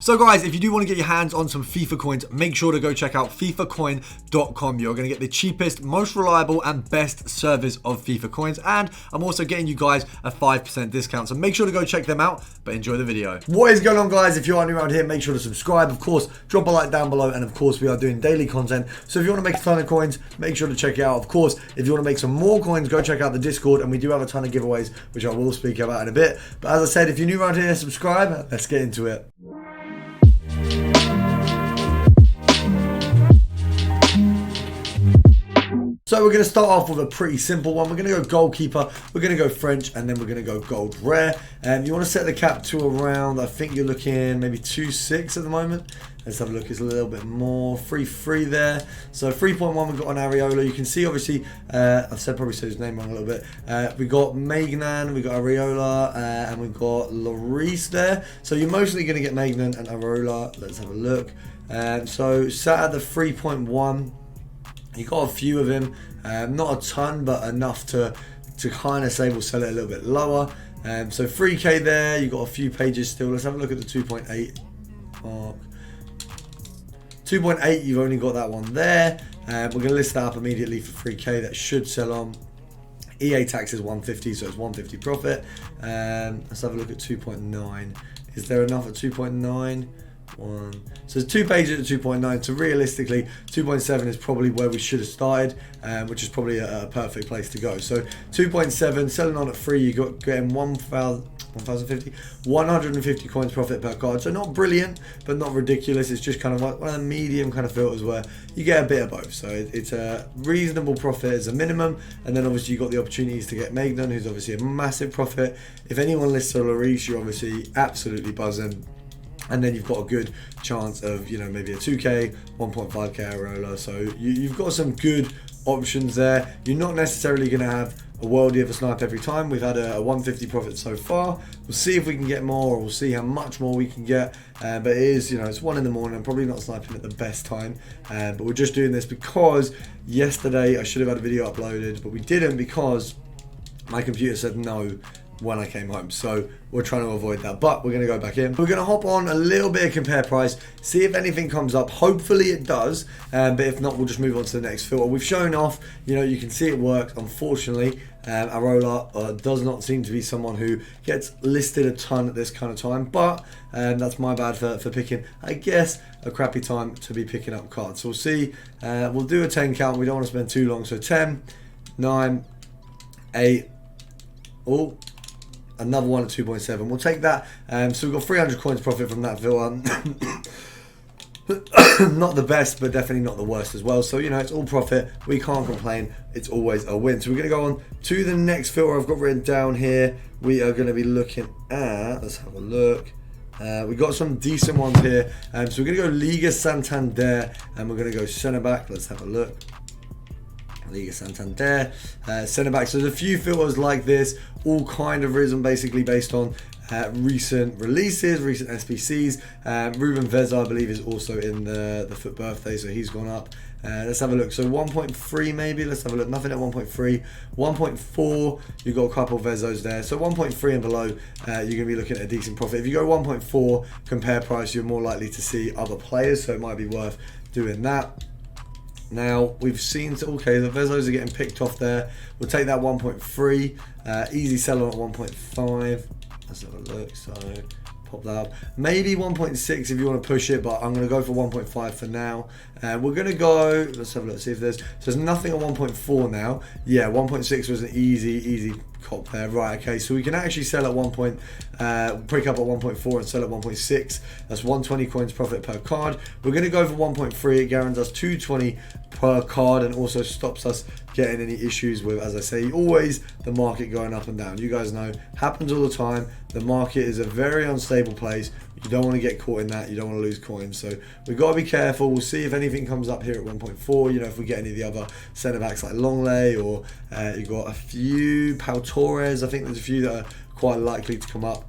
So guys, if you do want to get your hands on some FIFA coins, make sure to go check out fifacoin.com. You're going to get the cheapest, most reliable and best service of FIFA coins, and I'm also getting you guys a 5% discount, so make sure to go check them out, but enjoy the video. What is going on, guys? If you are new around here, make sure to subscribe, of course, drop a like down below, and of course we are doing daily content, so if you want to make a ton of coins, make sure to check it out. Of course, if you want to make some more coins, go check out the Discord, and we do have a ton of giveaways, which I will speak about in a bit. But as I said, if you're new around here, subscribe. Let's get into it. So we're going to start off with a pretty simple one. We're going to go goalkeeper, we're going to go French, and then we're going to go gold rare. And you want to set the cap to around, I think you're looking maybe 2.6 at the moment. Let's have a look, it's a little bit more. 3.3 there. So 3.1 we've got on Areola. You can see obviously, I've probably said his name wrong a little bit. We got Magnan, we got Areola, and we've got Lloris there. So you're mostly going to get Magnan and Areola. Let's have a look. So sat at the 3.1. You got a few of him, not a ton, but enough to kind of say we'll sell it a little bit lower. So 3k there, you got a few pages still. Let's have a look at the 2.8 mark. 2.8, you've only got that one there. We're going to list that up immediately for 3k. That should sell on. EA tax is 150, so it's 150 profit. Let's have a look at 2.9. Is there enough at 2.9? So there's two pages at 2.9, so realistically 2.7 is probably where we should have started, which is probably a perfect place to go. So 2.7 selling on at 3, you got getting 150 coins profit per card. So not brilliant, but not ridiculous. It's just kind of like one of the medium kind of filters where you get a bit of both. So it's a reasonable profit as a minimum, and then obviously you got the opportunities to get Magnan, who's obviously a massive profit. If anyone lists a Lloris, you're obviously absolutely buzzing. And then you've got a good chance of, you know, maybe a 2k, 1.5k Areola. So you've got some good options there. You're not necessarily going to have a worldie of a snipe every time. We've had a 150 profit so far. We'll see if we can get more, or we'll see how much more we can get. But it is, you know, it's 1 in the morning. I'm probably not sniping at the best time. But we're just doing this because yesterday I should have had a video uploaded, but we didn't because my computer said no when I came home, so we're trying to avoid that, but we're going to go back in. We're going to hop on a little bit of compare price, see if anything comes up. Hopefully it does, but if not, we'll just move on to the next filter. We've shown off, you know, you can see it works. Unfortunately, Areola does not seem to be someone who gets listed a ton at this kind of time, but that's my bad for picking, I guess, a crappy time to be picking up cards. So we'll see. We'll do a 10 count. We don't want to spend too long, so 10, 9, 8, oh, another one at 2.7. We'll take that. So we've got 300 coins profit from that filter. Not the best, but definitely not the worst as well. So, you know, it's all profit. We can't complain. It's always a win. So we're going to go on to the next filter I've got written down here. We are going to be looking at, let's have a look. We got some decent ones here. So we're going to go Liga Santander, and we're going to go centre back. Let's have a look. Liga Santander, centre back. So there's a few filters like this, all kind of risen basically based on recent releases, recent SBCs. Ruben Veza, I believe, is also in the FUT birthday, so he's gone up. Let's have a look. So 1.3 maybe. Let's have a look. Nothing at 1.3. 1.4, you've got a couple of Vezos there. So 1.3 and below, you're going to be looking at a decent profit. If you go 1.4 compare price, you're more likely to see other players, so it might be worth doing that. Now, we've seen, okay, the Vezos are getting picked off there. We'll take that 1.3. Easy sell on at 1.5. Let's have a look. So, pop that up. Maybe 1.6 if you want to push it, but I'm going to go for 1.5 for now. We're going to go, let's have a look, see if so there's nothing at 1.4 now. Yeah, 1.6 was an easy cop there. Right, okay, so we can actually sell at pick up at 1.4 and sell at 1.6. That's 120 coins profit per card. We're going to go for 1.3. It guarantees us 220 per card and also stops us getting any issues with, as I say, always the market going up and down. You guys know, happens all the time. The market is a very unstable place. You don't want to get caught in that. You don't want to lose coins. So we've got to be careful. We'll see if anything comes up here at 1.4. You know, if we get any of the other centre backs like Longley, or you've got a few Pau Torres. I think there's a few that are quite likely to come up.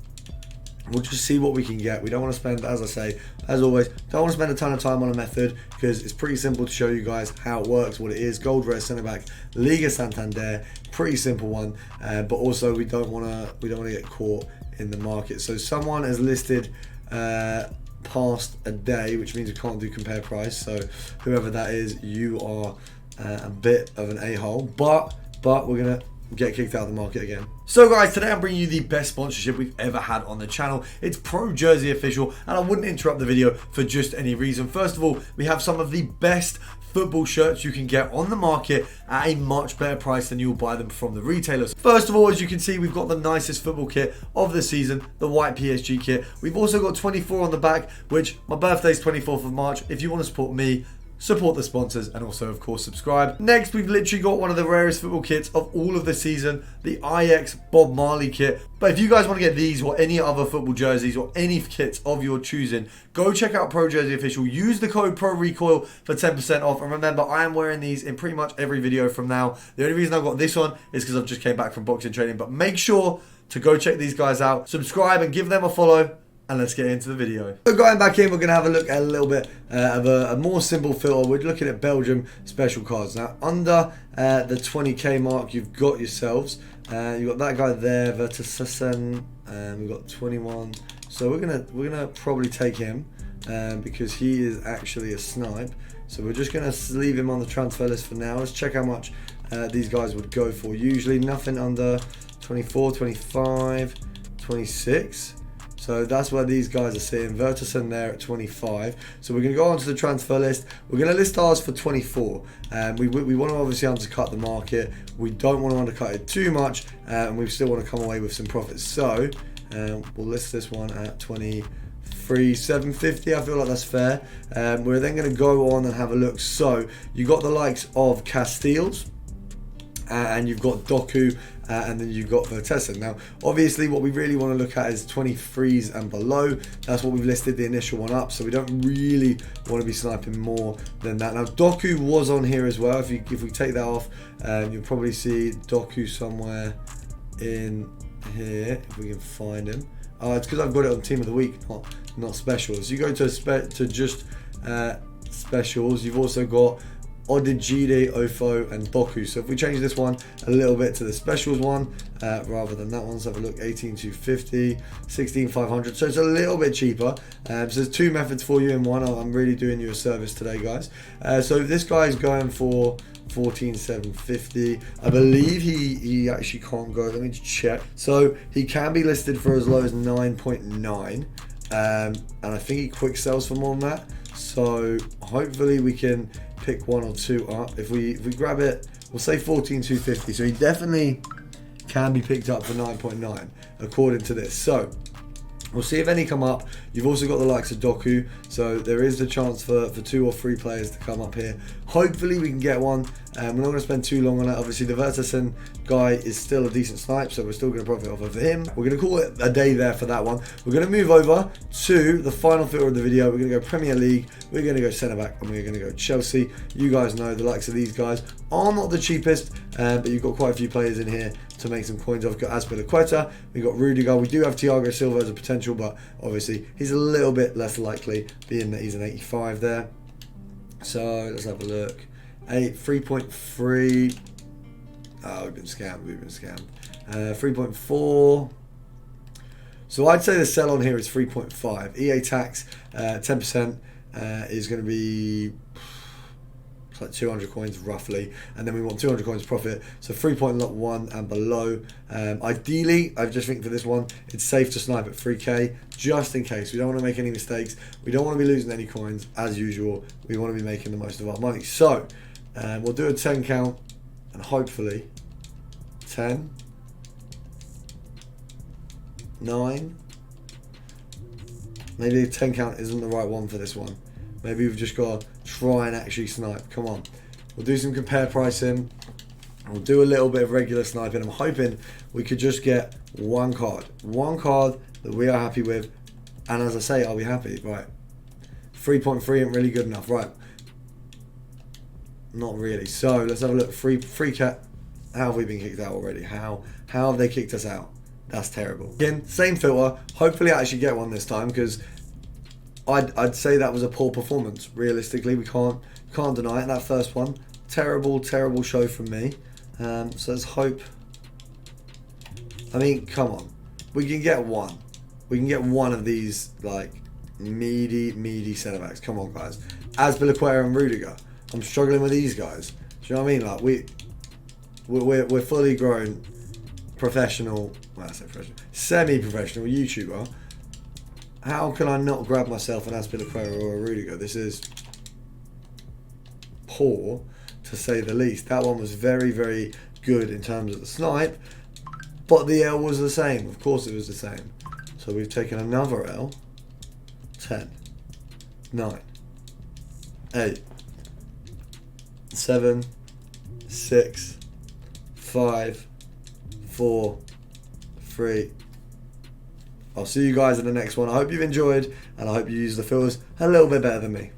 We'll just see what we can get. We don't want to spend, as I say, as always, don't want to spend a ton of time on a method because it's pretty simple to show you guys how it works, what it is. Gold rare centre back, Liga Santander, pretty simple one. But also we don't want to get caught in the market. So someone has listed past a day, which means we can't do compare price. So whoever that is, you are a bit of an a-hole, but we're gonna get kicked out of the market again. So guys, today I'm bringing you the best sponsorship we've ever had on the channel. It's Pro Jersey Official, and I wouldn't interrupt the video for just any reason. First of all, we have some of the best football shirts you can get on the market at a much better price than you'll buy them from the retailers. First of all, as you can see, we've got the nicest football kit of the season, the white PSG kit. We've also got 24 on the back, which my birthday's 24th of March. If you want to support me, support the sponsors, and also of course subscribe. Next, we've literally got one of the rarest football kits of all of the season, the IX Bob Marley kit. But if you guys want to get these or any other football jerseys or any kits of your choosing, go check out Pro Jersey Official. Use the code ProRecoil for 10% off. And remember, I am wearing these in pretty much every video from now. The only reason I've got this on is because I've just came back from boxing training. But make sure to go check these guys out, subscribe and give them a follow. And let's get into the video. So going back in, we're going to have a look at a little bit of a more simple filter. We're looking at Belgium special cards. Now, under the 20k mark, you've got yourselves. You've got that guy there, Vertasussen, and we've got 21. So we're gonna probably take him because he is actually a snipe. So we're just going to leave him on the transfer list for now. Let's check how much these guys would go for. Usually nothing under 24, 25, 26. So that's where these guys are sitting. Vertasussen there at 25. So we're going to go onto the transfer list. We're going to list ours for 24. We want to obviously undercut the market. We don't want to undercut it too much. And we still want to come away with some profits. So we'll list this one at 23,750. I feel like that's fair. We're then going to go on and have a look. So you got the likes of Casteels. And you've got Doku, and then you've got Vertasussen. Now, obviously, what we really want to look at is 23s and below. That's what we've listed the initial one up, so we don't really want to be sniping more than that. Now, Doku was on here as well. If we take that off, you'll probably see Doku somewhere in here, if we can find him. It's because I've got it on Team of the Week, not specials. You go to just specials, you've also got Odejide, Ofo, and Doku. So if we change this one a little bit to the specials one, rather than that one, let's have a look. 18,250, 16,500. So it's a little bit cheaper. So there's two methods for you in one. I'm really doing you a service today, guys. So this guy's going for 14,750. I believe he actually can't go. Let me just check. So he can be listed for as low as 9.9, and I think he quick sells for more than that. So hopefully we can pick one or two up. If we grab it, we'll say 14,250. So he definitely can be picked up for 9.9 according to this. So we'll see if any come up. You've also got the likes of Doku, so there is the chance for 2 or 3 players to come up here. Hopefully we can get one. We're not going to spend too long on it. Obviously the Vertasussen guy is still a decent snipe, so we're still going to profit off of him. We're going to call it a day there for that one. We're going to move over to the final filter of the video. We're going to go Premier League, we're going to go centre back, and we're going to go Chelsea. You guys know the likes of these guys are not the cheapest, but you've got quite a few players in here to make some coins off. We've got Azpilicueta, we've got Rudiger, we do have Thiago Silva as a potential, but obviously he's a little bit less likely, being that he's an 85 there. So let's have a look. 3.3. Oh, we've been scammed. 3.4. So I'd say the sell on here is 3.5. EA tax, 10% is going to be like 200 coins roughly, and then we want 200 coins profit, so 3.1 and below. Ideally, I just think for this one it's safe to snipe at 3k just in case. We don't want to make any mistakes, we don't want to be losing any coins as usual, we want to be making the most of our money. So we'll do a 10 count and hopefully 10, 9, maybe a 10 count isn't the right one for this one. Maybe we've just got to try and actually snipe. Come on. We'll do some compare pricing. We'll do a little bit of regular sniping. I'm hoping we could just get one card. One card that we are happy with. And as I say, I'll be happy. Right. 3.3 ain't really good enough. Right. Not really. So let's have a look. Free cat. How have we been kicked out already? How have they kicked us out? That's terrible. Again, same filter. Hopefully I actually get one this time, because I'd say that was a poor performance. Realistically, we can't deny it. That first one, terrible show from me. So let's hope. I mean, come on, we can get one. We can get one of these like Meaty centre-backs. Come on, guys. Azpilicueta and Rudiger. I'm struggling with these guys. Do you know what I mean? Like, we're fully grown professional, well, I say professional, semi-professional YouTuber. How can I not grab myself an Azpilicueta or a Rudiger? This is poor, to say the least. That one was very, very good in terms of the snipe, but the L was the same. Of course it was the same. So we've taken another L. 10, 9, 8, 7, 6, 5, 4, 3. I'll see you guys in the next one. I hope you've enjoyed, and I hope you use the filters a little bit better than me.